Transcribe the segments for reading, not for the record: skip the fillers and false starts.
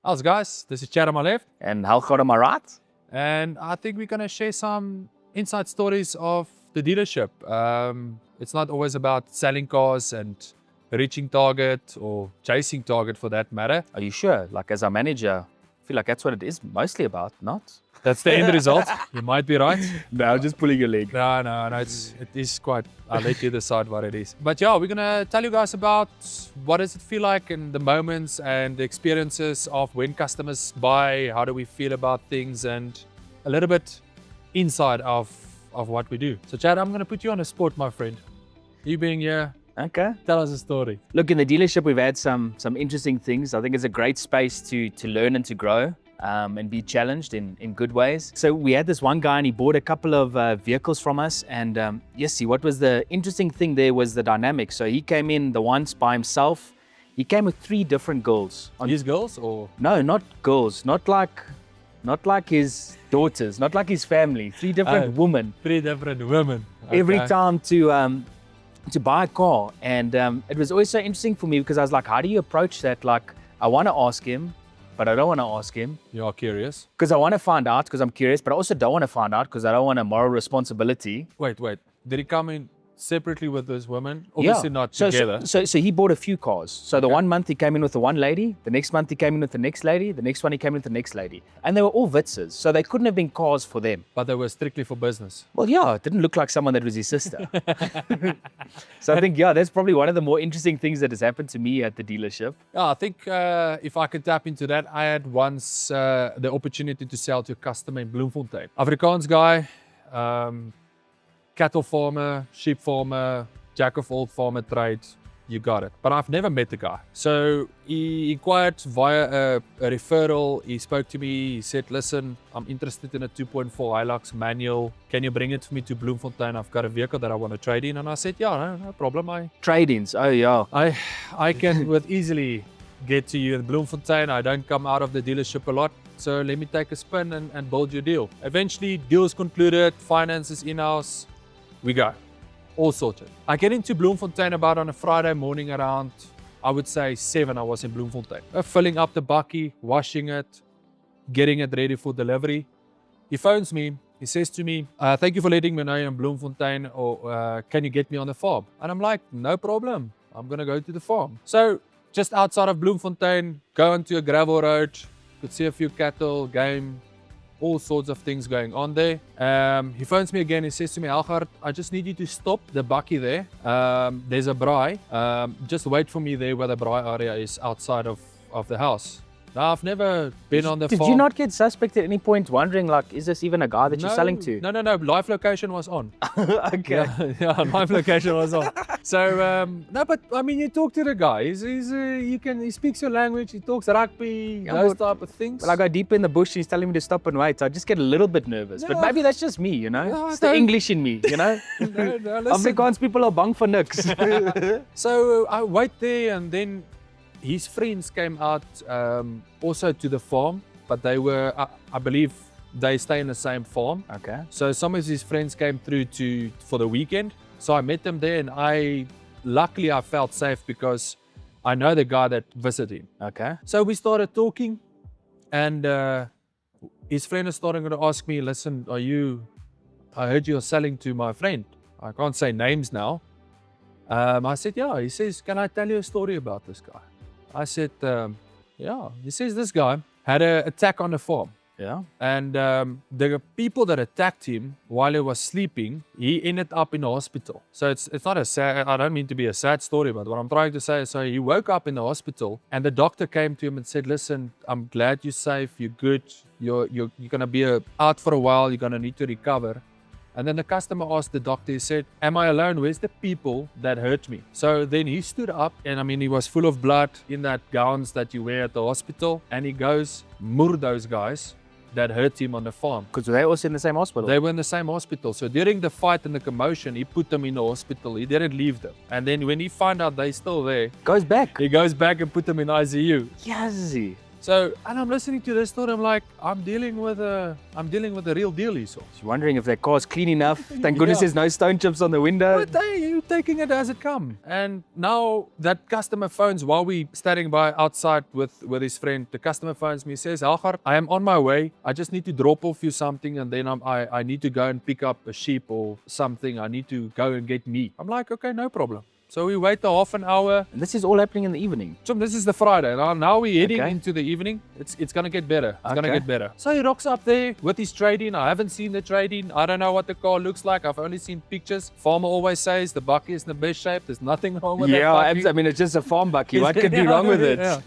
How's guys? This is Chad on my left, And Halfway on my right? and I think we're gonna share some inside stories of the dealership. It's not always about selling cars and reaching target or chasing target for that matter. Are you sure? Like, as our manager, I feel like that's what it is mostly about, not? That's the end result. You might be right. No, just pulling your leg. No, it is quite. I'll let you decide what it is. But yeah, we're gonna tell you guys about what does it feel like in the moments and the experiences of when customers buy. How do we feel about things, and a little bit inside of what we do. So Chad, I'm gonna put you on a spot, my friend. You being here, Okay. tell us a story. Look, in the dealership, we've had some interesting things. I think it's a great space to learn and to grow. And be challenged in good ways. So we had this one guy and he bought a couple of vehicles from us. And what was the interesting thing there was the dynamic. So he came in the once by himself. He came with 3 different girls. His girls or? No, not girls. Not like his daughters. Not like his family. 3 different women. 3 different women. Every Okay. time to buy a car. And it was always so interesting for me because I was like, how do you approach that? Like, I want to ask him, but I don't want to ask him. You are curious. Because I want to find out because I'm curious, but I also don't want to find out because I don't want a moral responsibility. Wait. Did he come in separately with this woman? Obviously not So together. he bought a few cars. So the one month he came in with the one lady, the next month he came in with the next lady, the next one he came in with the next lady. And they were all Witzes, so they couldn't have been cars for them. But they were strictly for business. Well, yeah, it didn't look like someone that was his sister. So I think, that's probably one of the more interesting things that has happened to me at the dealership. Yeah, I think if I could tap into that, I had once the opportunity to sell to a customer in Bloemfontein. Afrikaans guy, cattle farmer, sheep farmer, jack of all farmer trades, you got it. But I've never met the guy. So he inquired via a referral. He spoke to me. He said, listen, I'm interested in a 2.4 Hilux manual. Can you bring it for me to Bloemfontein? I've got a vehicle that I want to trade in. And I said, yeah, no problem. Trade-ins, oh yeah. I can with easily get to you in Bloemfontein. I don't come out of the dealership a lot. So let me take a spin and build your deal. Eventually, deals concluded, finances in-house, we go. All sorted. I get into Bloemfontein about on a Friday morning around, I would say 7, I was in Bloemfontein. Filling up the bakkie, washing it, getting it ready for delivery. He phones me. He says to me, thank you for letting me know you're in Bloemfontein, or can you get me on the farm? And I'm like, no problem. I'm going to go to the farm. So just outside of Bloemfontein, go onto a gravel road, could see a few cattle, game, all sorts of things going on there. He phones me again. He says to me, Algard, I just need you to stop the bakkie there. There's a braai. Just wait for me there where the braai area is outside of the house. Now, I've never been on the farm. Did you not get suspect at any point wondering, like, is this even a guy that you're selling to? No. Live location was on. Okay. Yeah, live location was on. So, no, but I mean, you talk to the guy. He speaks your language. He talks rugby, those type of things. Well, I go deep in the bush and he's telling me to stop and wait. So I just get a little bit nervous. But maybe that's just me, No, it's the English in me, No, listen. Afrikaans people are bang for niks. So I wait there, and then his friends came out also to the farm, but they were, I believe, they stay in the same farm. Okay. So some of his friends came through for the weekend. So I met them there, and luckily I felt safe because I know the guy that visited him. Okay. So we started talking, and his friend is starting to ask me, listen, I heard you're selling to my friend. I can't say names now. I said, yeah. He says, can I tell you a story about this guy? I said, yeah. He says this guy had an attack on the farm. Yeah. And the people that attacked him while he was sleeping, he ended up in the hospital. So it's not a sad, I don't mean to be a sad story, but what I'm trying to say is, so he woke up in the hospital and the doctor came to him and said, listen, I'm glad you're safe, you're good, you're going to be out for a while, you're going to need to recover. And then the customer asked the doctor, he said, am I alone? Where's the people that hurt me? So then he stood up, and I mean, he was full of blood in that gowns that you wear at the hospital. And he goes, moor those guys that hurt him on the farm. Because they also in the same hospital. They were in the same hospital. So during the fight and the commotion, he put them in the hospital. He didn't leave them. And then when he found out they're still there, Goes back. he goes back and put them in ICU. Yes. So, and I'm listening to this story. I'm like, I'm dealing with a real deal, he saw. You're wondering if that car's clean enough. Thank goodness Yeah. there's no stone chips on the window. But you taking it as it come. And now that customer phones while we standing by outside with his friend. The customer phones me, says, Algar, I am on my way. I just need to drop off you something, and then I need to go and pick up a sheep or something. I need to go and get meat. I'm like, okay, no problem. So we wait a half an hour. And this is all happening in the evening. So this is the Friday. Now we're heading Okay. into the evening. It's gonna get better. It's gonna Okay. get better. So he rocks up there with his trade-in. I haven't seen the trade-in. I don't know what the car looks like. I've only seen pictures. Farmer always says the bucky is in the best shape. There's nothing wrong with that bucky. I mean, it's just a farm bucky. What could be wrong with it? Yeah.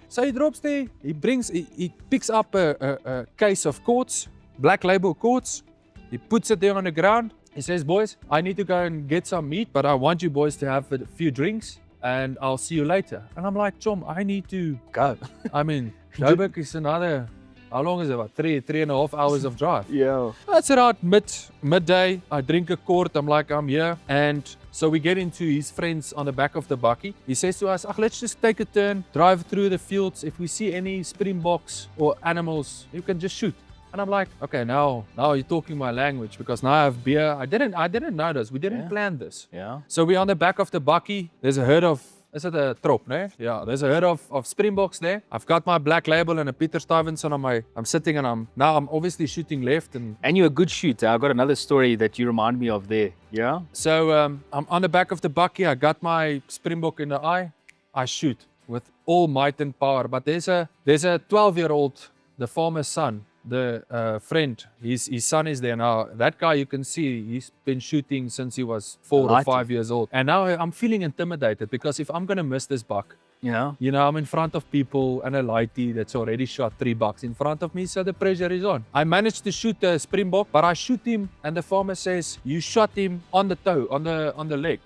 So he drops there. He picks up a case of quartz, black label quartz. He puts it there on the ground. He says, boys, I need to go and get some meat, but I want you boys to have a few drinks and I'll see you later. And I'm like, Chom, I need to Go. I mean, Joburg is another, how long is it? About 3.5 hours of drive. Yeah. That's around midday. I drink a quart. I'm like, I'm here. And so we get into his friends on the back of the bucky. He says to us, let's just take a turn, drive through the fields. If we see any springboks or animals, you can just shoot. And I'm like, okay, now you're talking my language, because now I have beer. I didn't know this. We didn't plan this. Yeah. So we're on the back of the bucky. There's a herd of, is it a trop, ne? Yeah, there's a herd of springboks there. I've got my black label and a Peter Stuyvesant on my, I'm sitting and I'm obviously shooting left. And you're a good shooter. I've got another story that you remind me of there. Yeah. So I'm on the back of the bucky. I got my springbok in the eye. I shoot with all might and power. But there's a 12-year-old, the farmer's son, the friend, his son is there now. That guy, you can see he's been shooting since he was 4 or 5 years old. And now I'm feeling intimidated, because if I'm going to miss this buck, Yeah. you know, I'm in front of people and a lighty that's already shot 3 bucks in front of me, so the pressure is on. I managed to shoot the springbok, but I shoot him and the farmer says, you shot him on the toe, on the leg.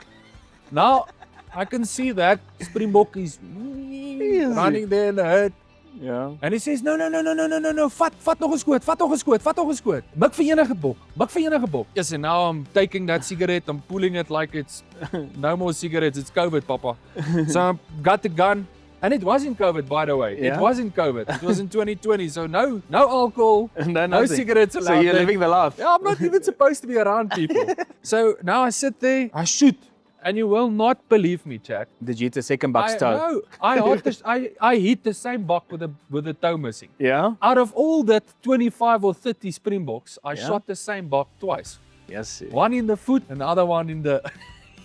Now, I can see that springbok is running there in the herd. Yeah. And he says, no, vat nog 'n skoot. Mik vir enige bok. Yes, and now I'm taking that cigarette, I'm pulling it like it's no more cigarettes, it's COVID, papa. So I got the gun, and it wasn't COVID, by the way. Yeah? It wasn't COVID. It was in 2020, so no alcohol, no nothing. cigarettes allowed. So you're there. living the life. Yeah, I'm not even supposed to be around people. So now I sit there, I shoot. And you will not believe me, Chad. Did you hit the second buck's toe? No, I hit the same buck with the toe missing. Yeah. Out of all that 25 or 30 springboks, I Yeah. shot the same buck twice. Yes. One in the foot and the other one in the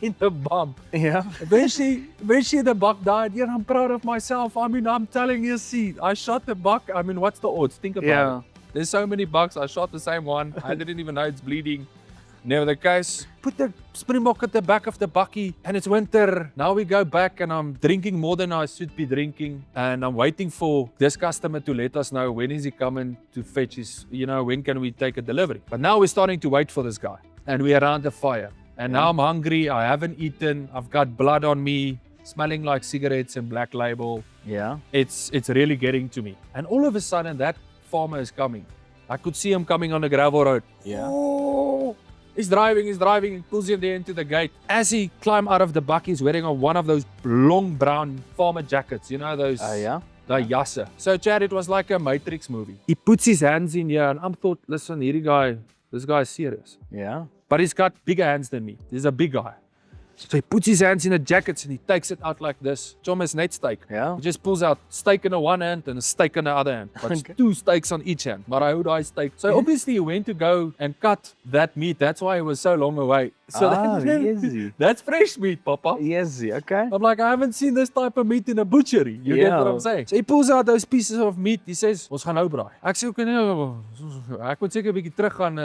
in the bump. Yeah. Eventually the buck died. Yeah, I'm proud of myself. I mean, I'm telling you, see, I shot the buck. I mean, what's the odds? Think about Yeah. it. There's so many bucks. I shot the same one. I didn't even know it's bleeding. Never the case. Put the springbok at the back of the bucky, and it's winter. Now we go back, and I'm drinking more than I should be drinking, and I'm waiting for this customer to let us know when is he coming to fetch his, when can we take a delivery. But now we're starting to wait for this guy, and we're around the fire. And now I'm hungry. I haven't eaten. I've got blood on me, smelling like cigarettes and black label. Yeah. It's really getting to me. And all of a sudden, that farmer is coming. I could see him coming on the gravel road. Yeah. Oh, he's driving, he pulls him there into the gate. As he climbs out of the buck, he's wearing one of those long brown farmer jackets, you know, those, Yeah. the jasse. So Chad, it was like a Matrix movie. He puts his hands in here, and I'm thought, listen, this guy is serious. Yeah. But he's got bigger hands than me. He's a big guy. So he puts his hands in the jackets and he takes it out like this. Chom is net steak. Yeah. He just pulls out steak in the one hand and a steak in the other hand. But it's 2 steaks on each hand. But I would steak. So obviously he went to go and cut that meat. That's why he was so long away. So easy. that's fresh meat, Papa. Yes. Okay. I'm like, I haven't seen this type of meat in a butchery. You get what I'm saying? So he pulls out those pieces of meat. He says, ons gaan nou braai. Ek sê, okay, nee, ek moet seker 'n bietjie terug gaan.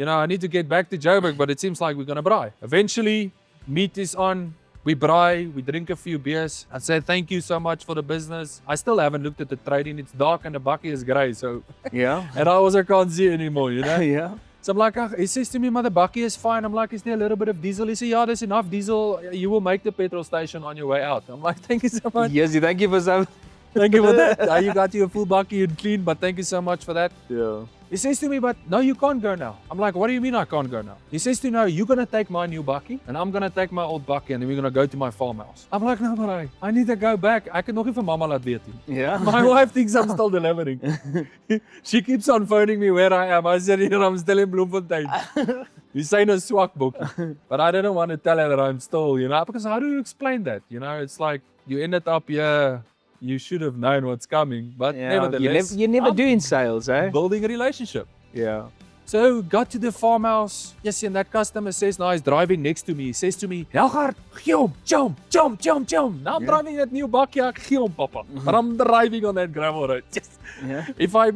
I need to get back to Joburg, but it seems like we're going to braai. Eventually, meat is on. We braai, we drink a few beers. I say thank you so much for the business. I still haven't looked at the trading. It's dark and the bucky is grey, so Yeah. and I also can't see anymore, Yeah. So I'm like, he says to me, the bucky is fine. I'm like, is there a little bit of diesel? He says, yeah, there's enough diesel. You will make the petrol station on your way out. I'm like, thank you so much. Yes. Thank you for some. Thank you for that. You got your full bucky and clean, but thank you so much for that. Yeah. He says to me, but no, you can't go now. I'm like, what do you mean I can't go now? He says to me, no, you're going to take my new bucky and I'm going to take my old bucky and then we're going to go to my farmhouse. I'm like, no, but I need to go back. I can nog even mama laat weet nie. Yeah. My wife thinks I'm still delivering. She keeps on phoning me where I am. I said, I'm still in Bloemfontein. You say no swak book. But I didn't want to tell her that I'm still, because how do you explain that? It's like you ended up here. You should have known what's coming, but nevertheless, you never do in sales, eh? Building a relationship. Yeah. So got to the farmhouse. Yes, and that customer says, now he's driving next to me. He says to me, Helgard, jump. Now I'm driving that new backyard, papa. But I'm driving on that gravel road. Yes. Yeah. If I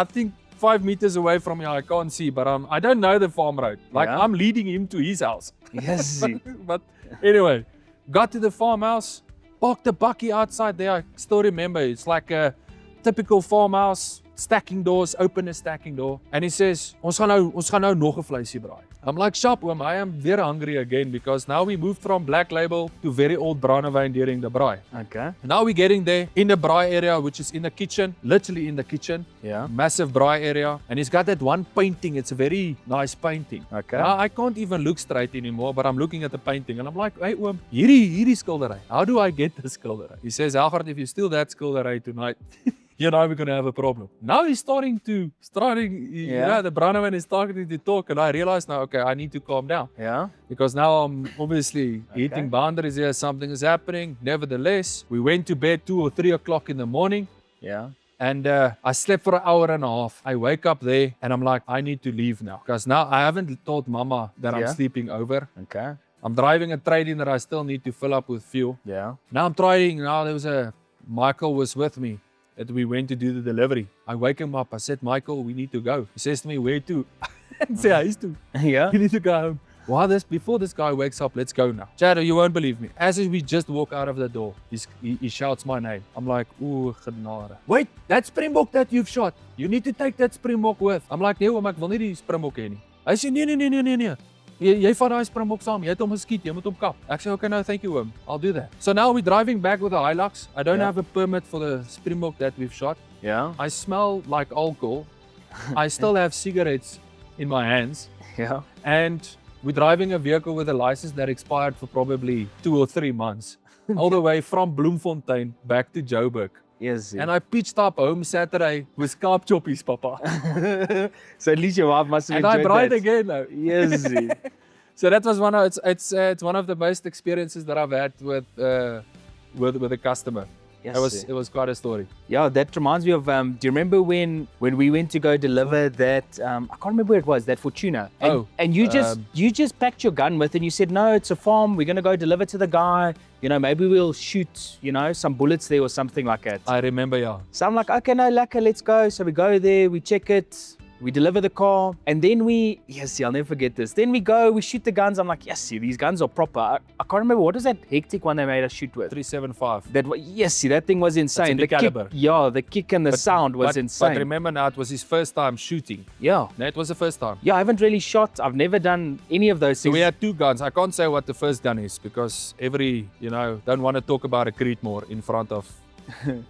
think 5 meters away from here, I can't see, but I don't know the farm road. Like I'm leading him to his house. Yes. But anyway, got to the farmhouse. Parked the bucky outside there. I still remember. It's like a typical farmhouse. Stacking doors, open a stacking door. And he says, ons gaan nou nog 'n vleisie braai. I'm like, sharp oom, I am very hungry again because now we moved from black label to very old brandewyn during the braai. Okay. Now we're getting there in the braai area, which is in the kitchen, literally in the kitchen. Yeah. Massive braai area. And he's got that one painting. It's a very nice painting. Okay. Now I can't even look straight anymore, but I'm looking at the painting and I'm like, hey oom, hierdie skildery. How do I get this skildery? He says, Halfway, if you steal that skildery tonight, we're going to have a problem. Now he's starting, the brandewyn is starting to talk and I realize now, okay, I need to calm down. Yeah. Because now I'm obviously hitting boundaries here, something is happening. Nevertheless, we went to bed 2 or 3 o'clock in the morning. Yeah. And I slept for an hour and a half. I wake up there and I'm like, I need to leave now. Because now I haven't told mama that I'm sleeping over. Okay. I'm driving a trade-in that I still need to fill up with fuel. Yeah. Now I'm Michael was with me. That we went to do the delivery. I wake him up. I said, Michael, we need to go. He says to me, where to? I say, I used to. Yeah. You need to go home. Before this guy wakes up, let's go now. Chad, you won't believe me. As we just walk out of the door, he shouts my name. I'm like, ooh, genade. Wait, that springbok that you've shot. You need to take that springbok with. I'm like, nee, oom, ek wil nie die springbok hê nie. Hy sê, nee. Jy vat daai springbok saam. Jy het hom geskiet. Jy moet hom kap. Ek sê, okay, no, thank you, oom. I'll do that. So now we're driving back with a Hilux. I don't have a permit for the springbok that we've shot. Yeah. I smell like alcohol. I still have cigarettes in my hands. Yeah. And we're driving a vehicle with a license that expired for probably 2 or 3 months. All the way from Bloemfontein back to Joburg. Yes. And I pitched up home Saturday with scarp choppies, papa. So at least your wife must have and enjoyed I bride that. again now. Yes. So that was it's one of the most experiences that I've had with a customer. Yes. It was quite a story. Yeah, that reminds me of, do you remember when we went to go deliver that, I can't remember where it was, that Fortuna. And you just packed your gun with and you said, no, it's a farm, we're going to go deliver to the guy. Maybe we'll shoot, some bullets there or something like that. I remember, yeah. So I'm like, okay, no, lekker, let's go. So we go there, we check it. We deliver the car and then I'll never forget this. Then we go, we shoot the guns. I'm like, yes, these guns are proper. I can't remember, what was that hectic one they made us shoot with? 375. That thing was insane. The caliber. The kick and the sound was insane. But remember now, it was his first time shooting. Yeah. No, it was the first time. Yeah, I haven't really shot. I've never done any of those things. So we had 2 guns. I can't say what the first gun is because don't want to talk about a Creedmoor in front of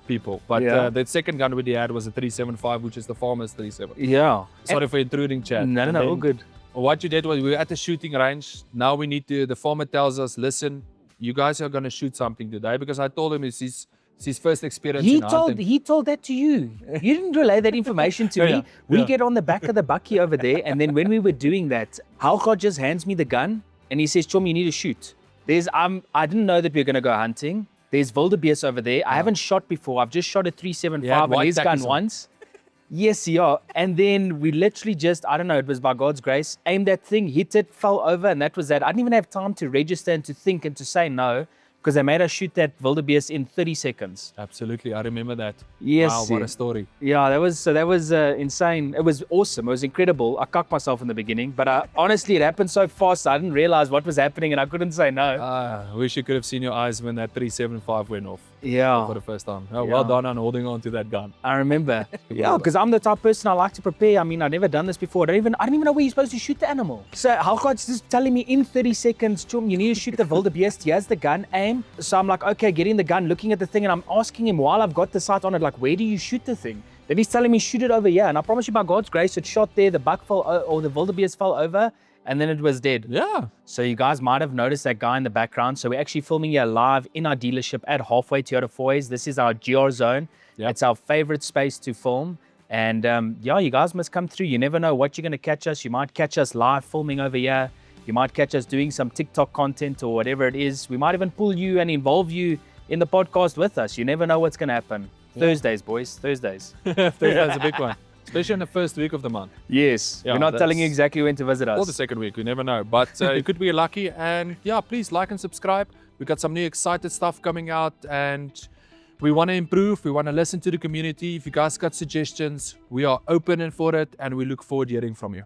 people. But the second gun we had was a 375, which is the farmer's 37. Yeah. Sorry for intruding, Chad. No, all good. What you did was we were at the shooting range. Now the farmer tells us, listen, you guys are going to shoot something today because I told him it's his first experience in hunting. He told that to you. You didn't relay that information to me. We get on the back of the bucky over there and then when we were doing that, Halkot just hands me the gun and he says, Chom, you need to shoot. I didn't know that we were going to go hunting. There's wildebeest over there. I haven't shot before. I've just shot a 375 and his gun once. Yes, yeah. And then we literally just, I don't know, it was by God's grace, aimed that thing, hit it, fell over, and that was that. I didn't even have time to register and to think and to say no, because they made us shoot that wildebeest in 30 seconds. Absolutely, I remember that. Yes. Wow, what a story. Yeah, that was insane. It was awesome. It was incredible. I cocked myself in the beginning, but honestly, it happened so fast, I didn't realize what was happening and I couldn't say no. I wish you could have seen your eyes when that 375 went off. Yeah. for the first time. Oh, Yeah. well done on holding on to that gun. I remember. Yeah, because I'm the type of person I like to prepare. I mean, I've never done this before. I don't even know where you're supposed to shoot the animal. So Halfway's just telling me in 30 seconds, Chum, you need to shoot the wildebeest. Here's the gun, aim. So I'm like, okay, getting the gun, looking at the thing, and I'm asking him while I've got the sight on it, like, where do you shoot the thing? Then he's telling me, shoot it over here. And I promise you, by God's grace, it shot there. The buck fell, or the wildebeest fell over, and then it was dead. Yeah. So you guys might have noticed that guy in the background. So we're actually filming here live in our dealership at Halfway Toyota Fourways. This is our GR zone. Yep. It's our favorite space to film. And yeah, you guys must come through. You never know what you're going to catch us. You might catch us live filming over here. You might catch us doing some TikTok content or whatever it is. We might even pull you and involve you in the podcast with us. You never know what's going to happen. Yeah. Thursdays, boys. Thursdays. Thursday's a big one. Especially in the first week of the month. Yes. Yeah, we're not telling you exactly when to visit us. Or the second week, we never know. But you could be lucky. And yeah, please like and subscribe. We got some new excited stuff coming out, and we want to improve. We want to listen to the community. If you guys got suggestions, we are open for it, and we look forward to hearing from you.